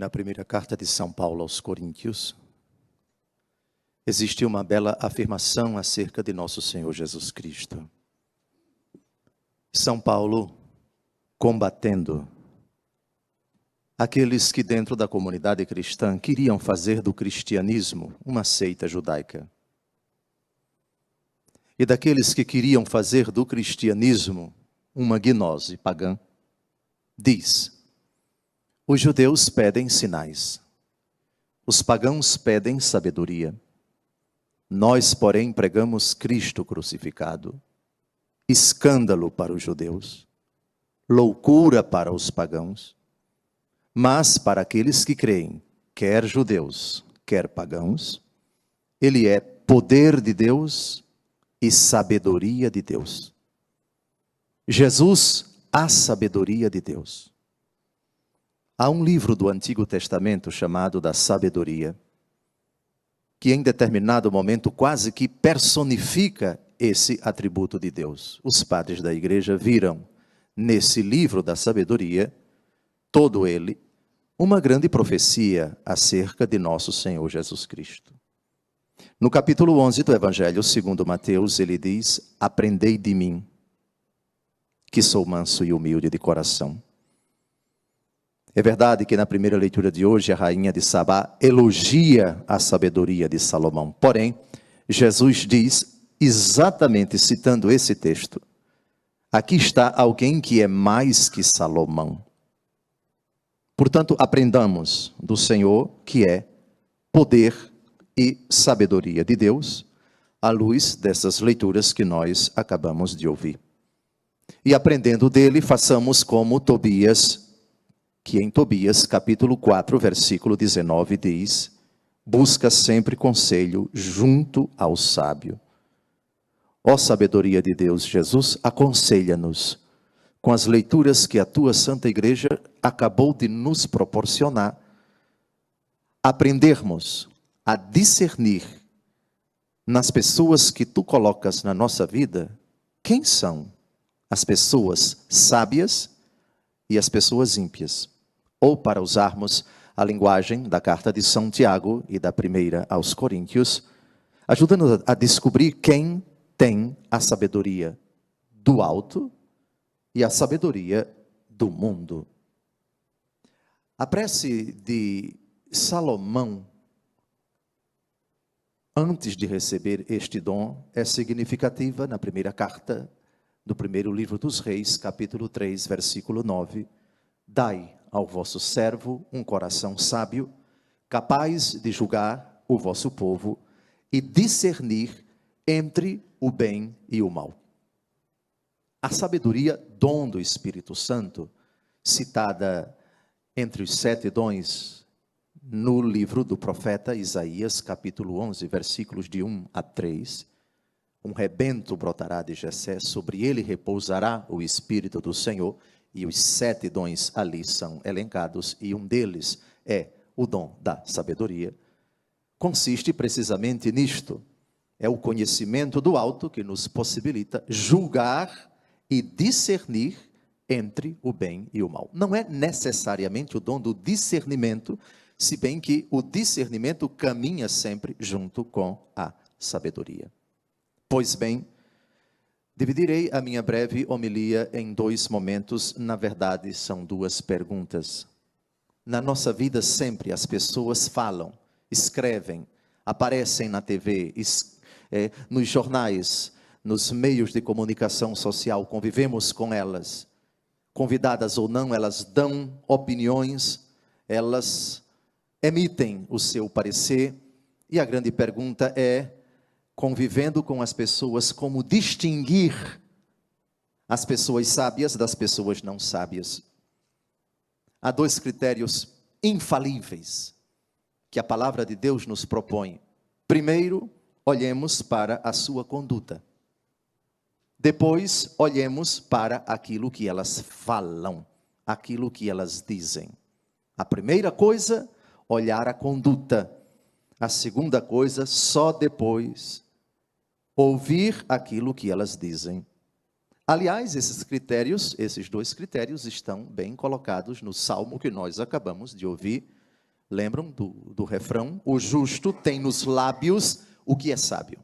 Na primeira carta de São Paulo aos Coríntios, existe uma bela afirmação acerca de nosso Senhor Jesus Cristo. São Paulo combatendo aqueles que dentro da comunidade cristã queriam fazer do cristianismo uma seita judaica. E daqueles que queriam fazer do cristianismo uma gnose pagã, diz: os judeus pedem sinais, os pagãos pedem sabedoria. Nós, porém, pregamos Cristo crucificado, escândalo para os judeus, loucura para os pagãos, mas para aqueles que creem, quer judeus, quer pagãos, ele é poder de Deus e sabedoria de Deus. Jesus, a sabedoria de Deus. Há um livro do Antigo Testamento chamado da Sabedoria, que em determinado momento quase que personifica esse atributo de Deus. Os padres da igreja viram nesse livro da Sabedoria, todo ele, uma grande profecia acerca de nosso Senhor Jesus Cristo. No capítulo 11 do Evangelho segundo Mateus, ele diz: aprendei de mim, que sou manso e humilde de coração. É verdade que na primeira leitura de hoje a rainha de Sabá elogia a sabedoria de Salomão. Porém, Jesus diz, exatamente citando esse texto: aqui está alguém que é mais que Salomão. Portanto, aprendamos do Senhor, que é poder e sabedoria de Deus, à luz dessas leituras que nós acabamos de ouvir. E aprendendo dele, façamos como Tobias, que em Tobias, capítulo 4, versículo 19, diz: busca sempre conselho junto ao sábio. Ó sabedoria de Deus, Jesus, aconselha-nos com as leituras que a tua Santa Igreja acabou de nos proporcionar, aprendermos a discernir nas pessoas que tu colocas na nossa vida, quem são as pessoas sábias e as pessoas ímpias. Ou, para usarmos a linguagem da carta de São Tiago e da primeira aos Coríntios, ajudando a descobrir quem tem a sabedoria do alto e a sabedoria do mundo. A prece de Salomão, antes de receber este dom, é significativa na primeira carta do primeiro livro dos Reis, capítulo 3, versículo 9. Dai ao vosso servo um coração sábio, capaz de julgar o vosso povo e discernir entre o bem e o mal. A sabedoria, dom do Espírito Santo, citada entre os 7 dons no livro do profeta Isaías, capítulo 11, versículos de 1 a 3. Um rebento brotará de Jessé, sobre ele repousará o Espírito do Senhor. E os 7 dons ali são elencados, e um deles é o dom da sabedoria. Consiste precisamente nisto: é o conhecimento do alto que nos possibilita julgar e discernir entre o bem e o mal. Não é necessariamente o dom do discernimento, se bem que o discernimento caminha sempre junto com a sabedoria. Pois bem, dividirei a minha breve homilia em 2 momentos, na verdade são 2 perguntas. Na nossa vida sempre as pessoas falam, escrevem, aparecem na TV, nos jornais, nos meios de comunicação social, convivemos com elas. Convidadas ou não, elas dão opiniões, elas emitem o seu parecer, e a grande pergunta é: convivendo com as pessoas, como distinguir as pessoas sábias das pessoas não sábias? Há 2 critérios infalíveis que a palavra de Deus nos propõe. Primeiro, olhemos para a sua conduta. Depois, olhemos para aquilo que elas falam, aquilo que elas dizem. A primeira coisa, olhar a conduta. A segunda coisa, só depois, ouvir aquilo que elas dizem. Aliás, esses 2 critérios estão bem colocados no salmo que nós acabamos de ouvir, Lembram do refrão? O justo tem nos lábios o que é sábio.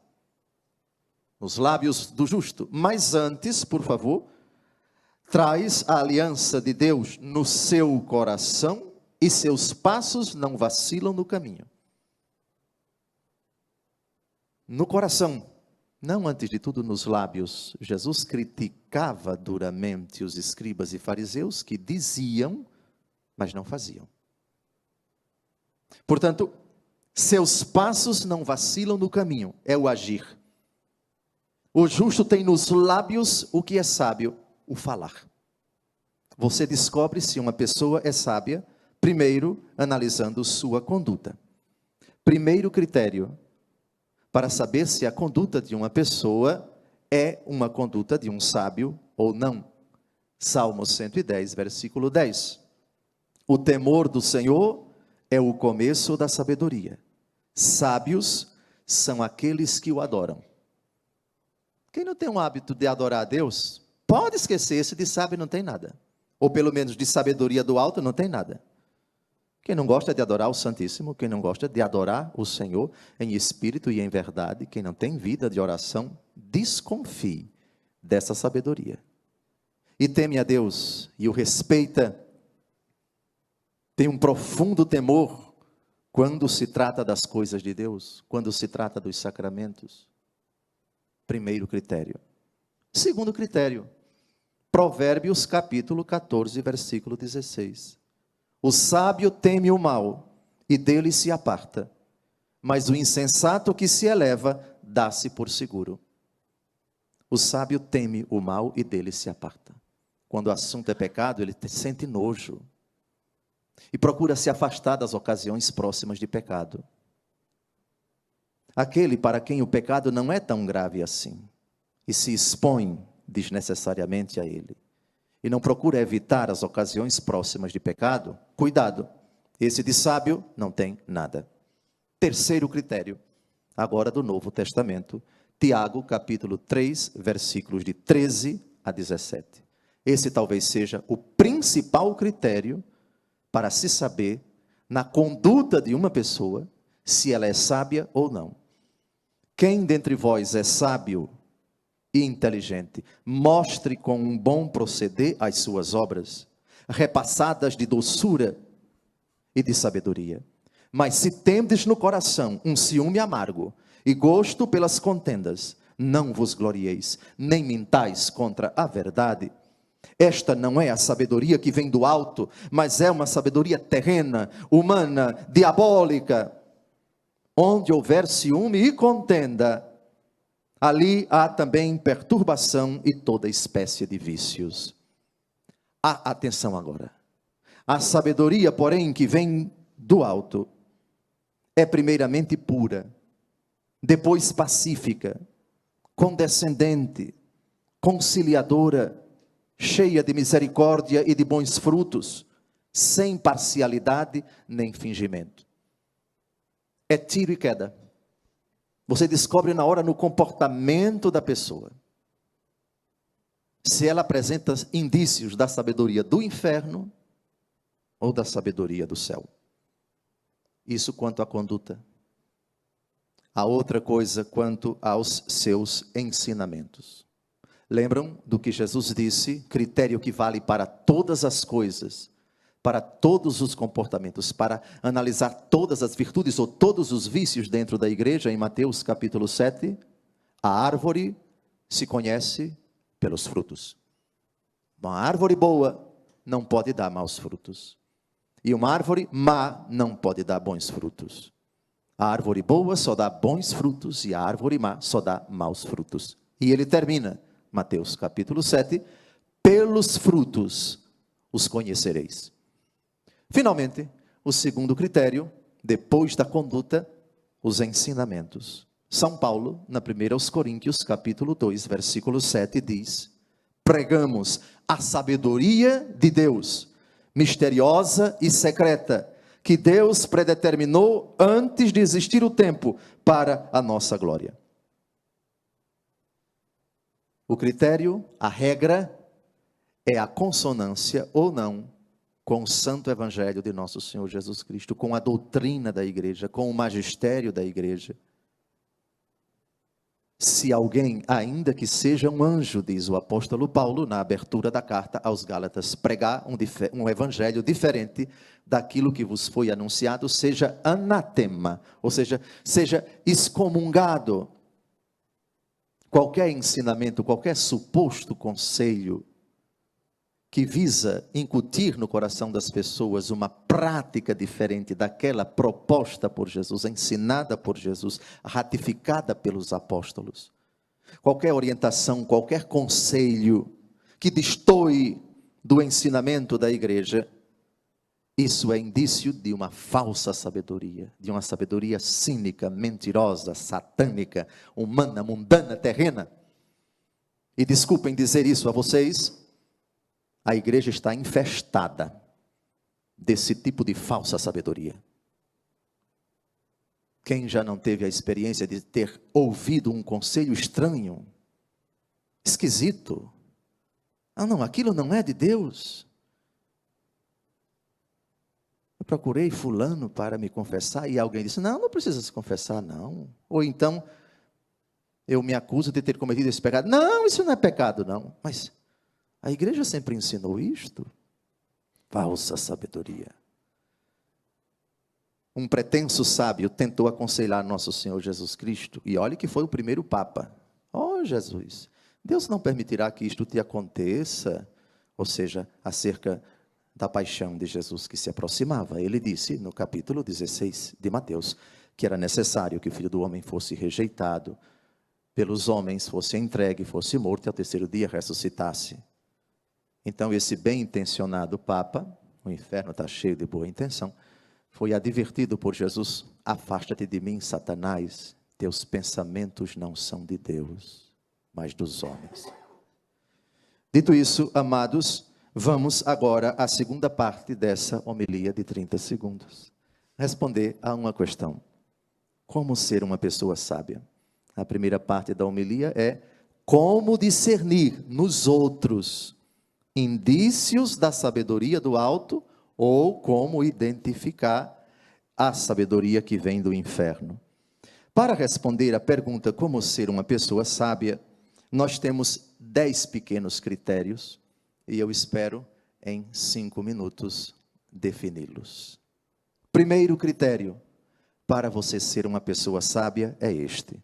Nos lábios do justo. Mas antes, por favor, traz a aliança de Deus no seu coração e seus passos não vacilam no caminho. No coração, não antes de tudo nos lábios. Jesus criticava duramente os escribas e fariseus que diziam, mas não faziam. Portanto, seus passos não vacilam no caminho, é o agir. O justo tem nos lábios o que é sábio, o falar. Você descobre se uma pessoa é sábia, primeiro analisando sua conduta. Primeiro critério para saber se a conduta de uma pessoa é uma conduta de um sábio ou não. Salmo 110, versículo 10. O temor do Senhor é o começo da sabedoria. Sábios são aqueles que o adoram. Quem não tem um hábito de adorar a Deus, pode esquecer-se de sábio não tem nada. Ou pelo menos de sabedoria do alto não tem nada. Quem não gosta de adorar o Santíssimo, quem não gosta de adorar o Senhor em espírito e em verdade, quem não tem vida de oração, desconfie dessa sabedoria. E teme a Deus e o respeita. Tem um profundo temor quando se trata das coisas de Deus, quando se trata dos sacramentos. Primeiro critério. Segundo critério, Provérbios capítulo 14, versículo 16. O sábio teme o mal e dele se aparta, mas o insensato que se eleva dá-se por seguro. O sábio teme o mal e dele se aparta. Quando o assunto é pecado, ele sente nojo e procura se afastar das ocasiões próximas de pecado. Aquele para quem o pecado não é tão grave assim e se expõe desnecessariamente a ele e não procura evitar as ocasiões próximas de pecado, cuidado, esse de sábio não tem nada. Terceiro critério, agora do Novo Testamento, Tiago capítulo 3, versículos de 13 a 17. Esse talvez seja o principal critério para se saber na conduta de uma pessoa se ela é sábia ou não. Quem dentre vós é sábio e inteligente, mostre com um bom proceder as suas obras, repassadas de doçura e de sabedoria. Mas se tendes no coração um ciúme amargo e gosto pelas contendas, não vos glorieis, nem mintais contra a verdade. Esta não é a sabedoria que vem do alto, mas é uma sabedoria terrena, humana, diabólica. Onde houver ciúme e contenda, ali há também perturbação e toda espécie de vícios. Atenção agora. A sabedoria, porém, que vem do alto, é primeiramente pura, depois pacífica, condescendente, conciliadora, cheia de misericórdia e de bons frutos, sem parcialidade nem fingimento. É tiro e queda. Você descobre na hora no comportamento da pessoa se ela apresenta indícios da sabedoria do inferno ou da sabedoria do céu. Isso quanto à conduta. A outra coisa quanto aos seus ensinamentos. Lembram do que Jesus disse? Critério que vale para todas as coisas, para todos os comportamentos, para analisar todas as virtudes ou todos os vícios dentro da igreja, em Mateus capítulo 7, a árvore se conhece pelos frutos. Uma árvore boa não pode dar maus frutos, e uma árvore má não pode dar bons frutos. A árvore boa só dá bons frutos, e a árvore má só dá maus frutos. E ele termina, Mateus capítulo 7, pelos frutos os conhecereis. Finalmente, o segundo critério, depois da conduta, os ensinamentos. São Paulo, na 1 aos Coríntios, capítulo 2, versículo 7, diz: pregamos a sabedoria de Deus, misteriosa e secreta, que Deus predeterminou antes de existir o tempo, para a nossa glória. O critério, a regra, é a consonância ou não com o santo evangelho de nosso Senhor Jesus Cristo, com a doutrina da igreja, com o magistério da igreja. Se alguém, ainda que seja um anjo, diz o apóstolo Paulo na abertura da carta aos Gálatas, pregar um evangelho diferente daquilo que vos foi anunciado, seja anatema, ou seja excomungado. Qualquer ensinamento, qualquer suposto conselho que visa incutir no coração das pessoas uma prática diferente daquela proposta por Jesus, ensinada por Jesus, ratificada pelos apóstolos. Qualquer orientação, qualquer conselho que destoe do ensinamento da igreja, isso é indício de uma falsa sabedoria, de uma sabedoria cínica, mentirosa, satânica, humana, mundana, terrena. E desculpem dizer isso a vocês, a igreja está infestada desse tipo de falsa sabedoria. Quem já não teve a experiência de ter ouvido um conselho estranho, esquisito? Ah não, aquilo não é de Deus. Eu procurei fulano para me confessar e alguém disse, não precisa se confessar não. Ou então, eu me acuso de ter cometido esse pecado. Não, isso não é pecado não. Mas a igreja sempre ensinou isto. Falsa sabedoria. Um pretenso sábio tentou aconselhar nosso Senhor Jesus Cristo. E olhe que foi o primeiro Papa. Oh Jesus, Deus não permitirá que isto te aconteça. Ou seja, acerca da paixão de Jesus que se aproximava. Ele disse no capítulo 16 de Mateus, que era necessário que o Filho do Homem fosse rejeitado pelos homens, fosse entregue, fosse morto e ao terceiro dia ressuscitasse. Então esse bem intencionado Papa, o inferno está cheio de boa intenção, foi advertido por Jesus, afasta-te de mim, Satanás, teus pensamentos não são de Deus, mas dos homens. Dito isso, amados, vamos agora à segunda parte dessa homilia de 30 segundos. Responder a uma questão. Como ser uma pessoa sábia? A primeira parte da homilia é como discernir nos outros indícios da sabedoria do alto ou como identificar a sabedoria que vem do inferno. Para responder à pergunta como ser uma pessoa sábia, nós temos 10 pequenos critérios e eu espero em 5 minutos defini-los. Primeiro critério para você ser uma pessoa sábia é este.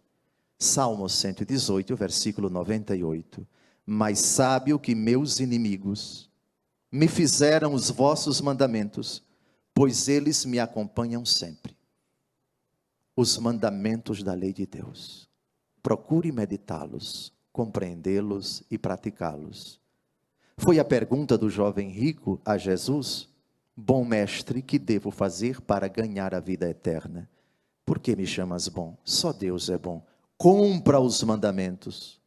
Salmo 118, versículo 98. Mais sábio que meus inimigos, me fizeram os vossos mandamentos, pois eles me acompanham sempre. Os mandamentos da lei de Deus. Procure meditá-los, compreendê-los e praticá-los. Foi a pergunta do jovem rico a Jesus: bom mestre, que devo fazer para ganhar a vida eterna? Por que me chamas bom? Só Deus é bom. Cumpra os mandamentos.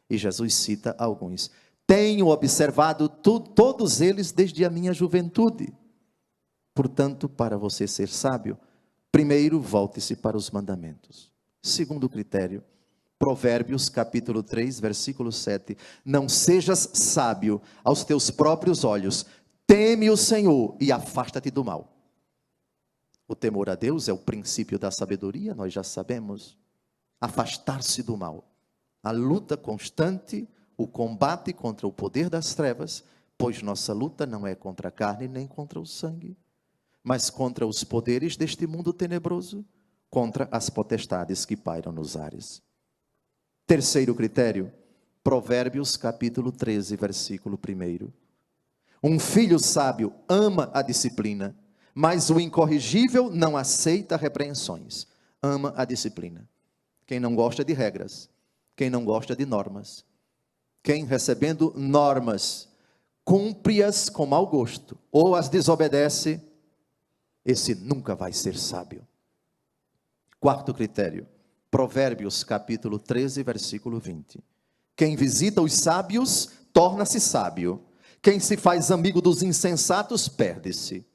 E Jesus cita alguns. Tenho observado todos eles desde a minha juventude. Portanto, para você ser sábio, primeiro volte-se para os mandamentos. Segundo critério, Provérbios capítulo 3, versículo 7. Não sejas sábio aos teus próprios olhos, teme o Senhor e afasta-te do mal. O temor a Deus é o princípio da sabedoria, nós já sabemos. Afastar-se do mal. A luta constante, o combate contra o poder das trevas, pois nossa luta não é contra a carne nem contra o sangue, mas contra os poderes deste mundo tenebroso, contra as potestades que pairam nos ares. Terceiro critério, Provérbios capítulo 13, versículo 1. Um filho sábio ama a disciplina, mas o incorrigível não aceita repreensões. Ama a disciplina. Quem não gosta de regras, quem não gosta de normas, quem recebendo normas, cumpre-as com mau gosto, ou as desobedece, esse nunca vai ser sábio. Quarto critério, Provérbios capítulo 13, versículo 20. Quem visita os sábios, torna-se sábio. Quem se faz amigo dos insensatos, perde-se.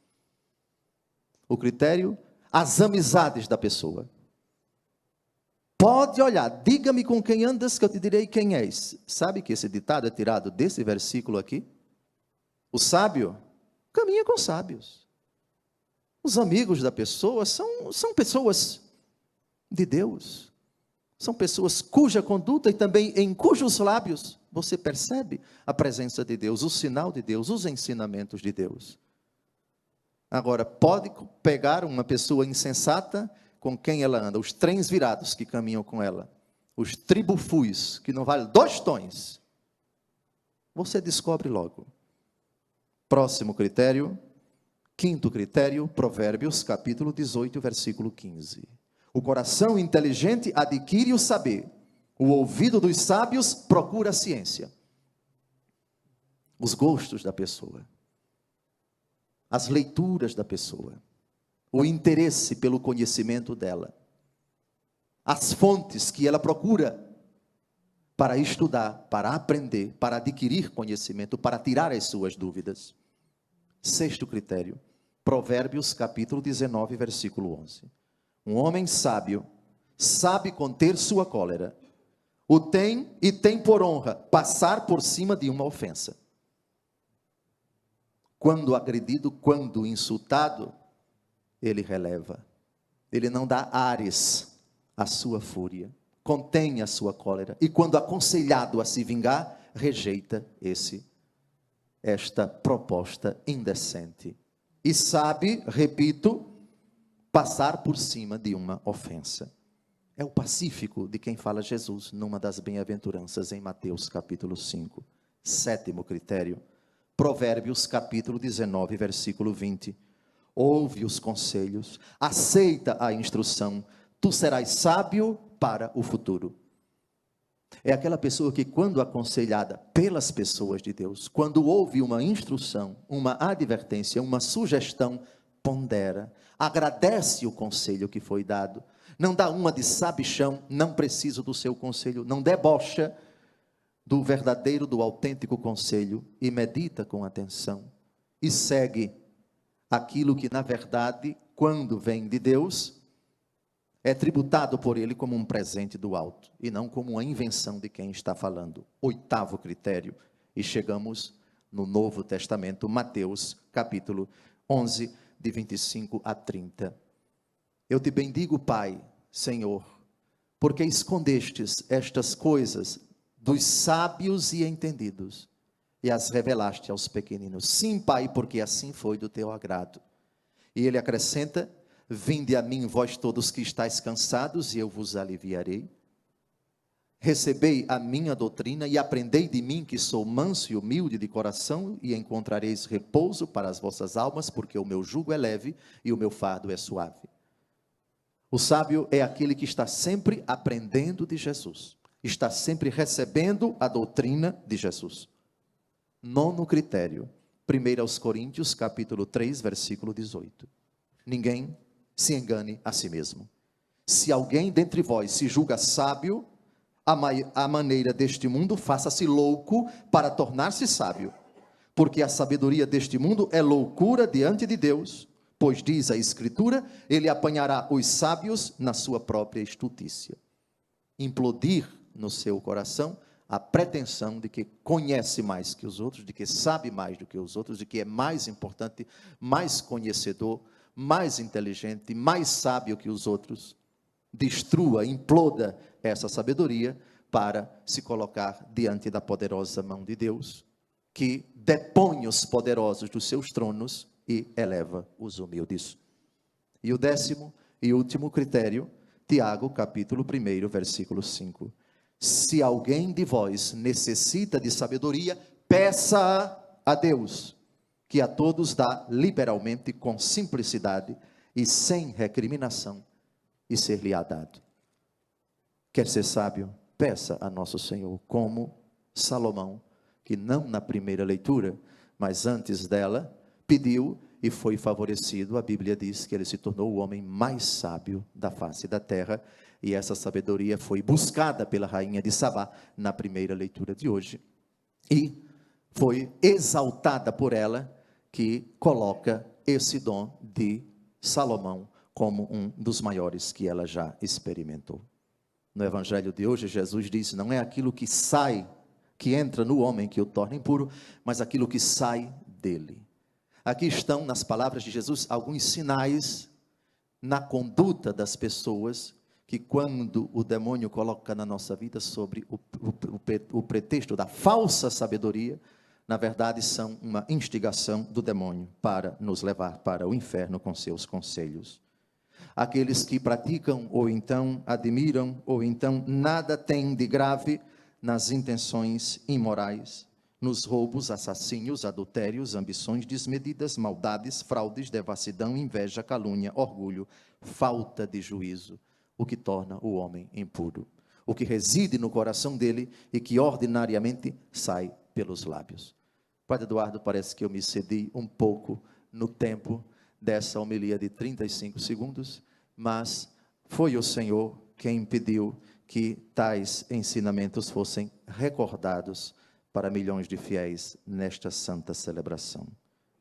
O critério, as amizades da pessoa. Pode olhar, diga-me com quem andas que eu te direi quem és. Sabe que esse ditado é tirado desse versículo aqui? O sábio caminha com sábios. Os amigos da pessoa são pessoas de Deus. São pessoas cuja conduta e também em cujos lábios você percebe a presença de Deus, o sinal de Deus, os ensinamentos de Deus. Agora, pode pegar uma pessoa insensata com quem ela anda, os trens virados que caminham com ela, os tribufus, que não valem 2 tons. Você descobre logo. Próximo critério, 5º critério, Provérbios, capítulo 18, versículo 15. O coração inteligente adquire o saber, o ouvido dos sábios procura a ciência. Os gostos da pessoa, as leituras da pessoa, o interesse pelo conhecimento dela, as fontes que ela procura para estudar, para aprender, para adquirir conhecimento, para tirar as suas dúvidas. 6º critério, Provérbios capítulo 19, versículo 11. Um homem sábio sabe conter sua cólera, o tem e tem por honra passar por cima de uma ofensa. Quando agredido, quando insultado, ele releva. Ele não dá ares à sua fúria, contém a sua cólera. E quando aconselhado a se vingar, rejeita esta proposta indecente. E sabe, repito, passar por cima de uma ofensa. É o pacífico de quem fala Jesus numa das bem-aventuranças em Mateus capítulo 5. 7º critério, Provérbios capítulo 19, versículo 20. Ouve os conselhos, aceita a instrução, tu serás sábio para o futuro. É aquela pessoa que, quando aconselhada pelas pessoas de Deus, quando ouve uma instrução, uma advertência, uma sugestão, pondera, agradece o conselho que foi dado, não dá uma de sabichão, não preciso do seu conselho, não debocha do verdadeiro, do autêntico conselho, e medita com atenção, e segue aquilo que, na verdade, quando vem de Deus, é tributado por ele como um presente do alto, e não como uma invenção de quem está falando. 8º critério, e chegamos no Novo Testamento, Mateus, capítulo 11, de 25 a 30. Eu te bendigo, Pai, Senhor, porque escondestes estas coisas dos sábios e entendidos, e as revelaste aos pequeninos. Sim, Pai, porque assim foi do teu agrado. E ele acrescenta: vinde a mim, vós todos que estáis cansados, e eu vos aliviarei. Recebei a minha doutrina e aprendei de mim, que sou manso e humilde de coração, e encontrareis repouso para as vossas almas, porque o meu jugo é leve e o meu fardo é suave. O sábio é aquele que está sempre aprendendo de Jesus, está sempre recebendo a doutrina de Jesus. 9º critério, 1 aos Coríntios, capítulo 3, versículo 18. Ninguém se engane a si mesmo. Se alguém dentre vós se julga sábio, a maneira deste mundo, faça-se louco para tornar-se sábio, porque a sabedoria deste mundo é loucura diante de Deus, pois diz a Escritura, ele apanhará os sábios na sua própria estultícia. Implodir no seu coração a pretensão de que conhece mais que os outros, de que sabe mais do que os outros, de que é mais importante, mais conhecedor, mais inteligente, mais sábio que os outros. Destrua, imploda essa sabedoria para se colocar diante da poderosa mão de Deus, que depõe os poderosos dos seus tronos e eleva os humildes. E o 10º e último critério, Tiago, capítulo 1, versículo 5. Se alguém de vós necessita de sabedoria, peça a Deus, que a todos dá liberalmente, com simplicidade e sem recriminação, e ser-lhe-á dado. Quer ser sábio? Peça a nosso Senhor, como Salomão, que não na primeira leitura, mas antes dela, pediu e foi favorecido. A Bíblia diz que ele se tornou o homem mais sábio da face da terra, e essa sabedoria foi buscada pela rainha de Sabá na primeira leitura de hoje, e foi exaltada por ela, que coloca esse dom de Salomão como um dos maiores que ela já experimentou. No evangelho de hoje, Jesus diz: não é aquilo que sai, que entra no homem que o torna impuro, mas aquilo que sai dele. Aqui estão, nas palavras de Jesus, alguns sinais na conduta das pessoas que, quando o demônio coloca na nossa vida sobre o pretexto da falsa sabedoria, na verdade são uma instigação do demônio para nos levar para o inferno com seus conselhos. Aqueles que praticam, ou então admiram, ou então nada têm de grave nas intenções imorais, nos roubos, assassínios, adultérios, ambições desmedidas, maldades, fraudes, devassidão, inveja, calúnia, orgulho, falta de juízo, o que torna o homem impuro, o que reside no coração dele e que ordinariamente sai pelos lábios. Padre Eduardo, parece que eu me excedi um pouco no tempo dessa homilia de 35 segundos, mas foi o Senhor quem impediu que tais ensinamentos fossem recordados para milhões de fiéis nesta santa celebração.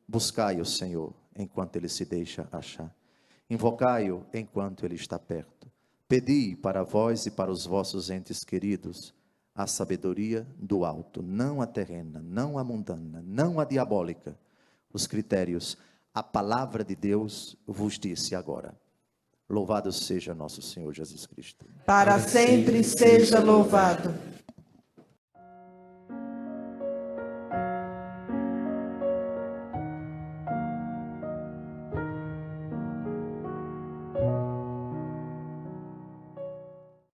Buscai o Senhor enquanto Ele se deixa achar. Invocai-o enquanto Ele está perto. Pedi para vós e para os vossos entes queridos a sabedoria do alto, não a terrena, não a mundana, não a diabólica. Os critérios, a palavra de Deus vos disse agora. Louvado seja nosso Senhor Jesus Cristo. Para sempre seja louvado.